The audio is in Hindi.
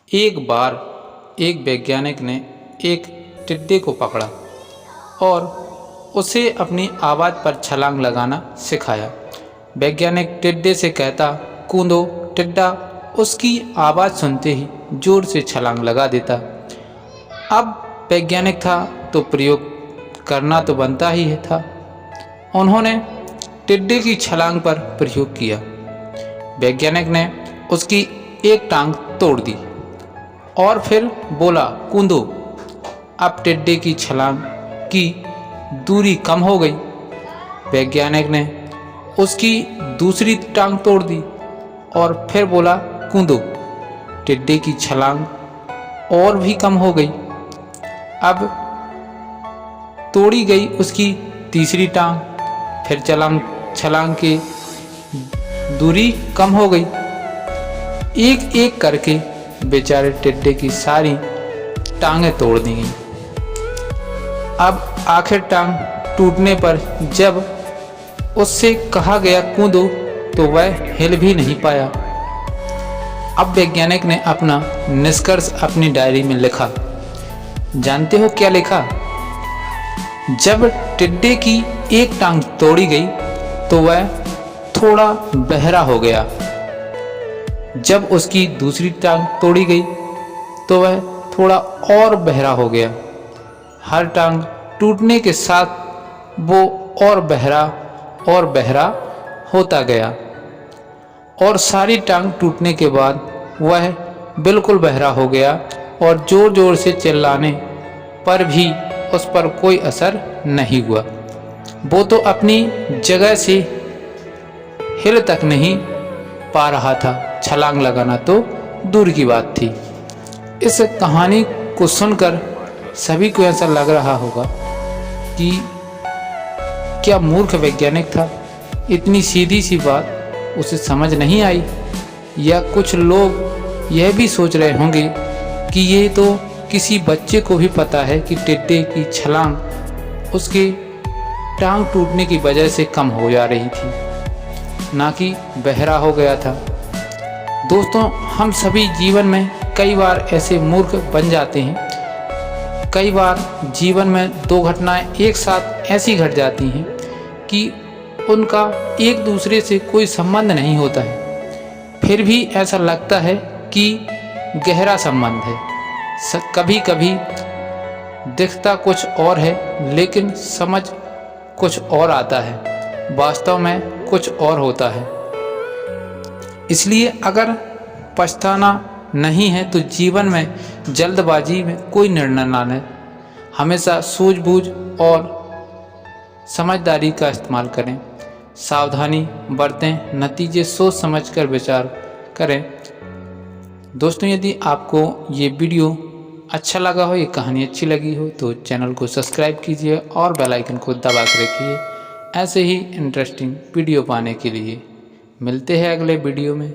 एक बार एक वैज्ञानिक ने एक टिड्डे को पकड़ा और उसे अपनी आवाज़ पर छलांग लगाना सिखाया। वैज्ञानिक टिड्डे से कहता, कूदो। टिड्डा उसकी आवाज़ सुनते ही जोर से छलांग लगा देता। अब वैज्ञानिक था तो प्रयोग करना तो बनता ही था। उन्होंने टिड्डे की छलांग पर प्रयोग किया। वैज्ञानिक ने उसकी एक टांग तोड़ दी और फिर बोला, कूदो। अब टिड्डे की छलांग की दूरी कम हो गई। वैज्ञानिक ने उसकी दूसरी टांग तोड़ दी और फिर बोला, कूदो। टिड्डे की छलांग और भी कम हो गई। अब तोड़ी गई उसकी तीसरी टांग, फिर छलांग की दूरी कम हो गई। एक एक करके बेचारे टिड्डे की सारी टांगें तोड़ दी गईं। अब आखिर टांग टूटने पर जब उससे कहा गया कूदो तो वह हिल भी नहीं पाया। अब वैज्ञानिक ने अपना निष्कर्ष अपनी डायरी में लिखा। जानते हो क्या लिखा? जब टिड्डे की एक टांग तोड़ी गई तो वह थोड़ा बहरा हो गया। जब उसकी दूसरी टांग तोड़ी गई तो वह थोड़ा और बहरा हो गया। हर टांग टूटने के साथ वो और बहरा होता गया और सारी टांग टूटने के बाद वह बिल्कुल बहरा हो गया और जोर जोर से चिल्लाने पर भी उस पर कोई असर नहीं हुआ। वो तो अपनी जगह से हिल तक नहीं पा रहा था, छलांग लगाना तो दूर की बात थी। इस कहानी को सुनकर सभी को ऐसा लग रहा होगा कि क्या मूर्ख वैज्ञानिक था, इतनी सीधी सी बात उसे समझ नहीं आई। या कुछ लोग यह भी सोच रहे होंगे कि ये तो किसी बच्चे को भी पता है कि टिड्डे की छलांग उसके टांग टूटने की वजह से कम हो जा रही थी, ना कि बहरा हो गया था। दोस्तों, हम सभी जीवन में कई बार ऐसे मूर्ख बन जाते हैं। कई बार जीवन में दो घटनाएं एक साथ ऐसी घट जाती हैं कि उनका एक दूसरे से कोई संबंध नहीं होता है, फिर भी ऐसा लगता है कि गहरा संबंध है। कभी कभी दिखता कुछ और है लेकिन समझ कुछ और आता है, वास्तव में कुछ और होता है। इसलिए अगर पछताना नहीं है तो जीवन में जल्दबाजी में कोई निर्णय ना लें। हमेशा सूझबूझ और समझदारी का इस्तेमाल करें, सावधानी बरतें, नतीजे सोच समझकर विचार करें। दोस्तों, यदि आपको ये वीडियो अच्छा लगा हो, ये कहानी अच्छी लगी हो तो चैनल को सब्सक्राइब कीजिए और बेल आइकन को दबा कर रखिए ऐसे ही इंटरेस्टिंग वीडियो पाने के लिए। मिलते हैं अगले वीडियो में।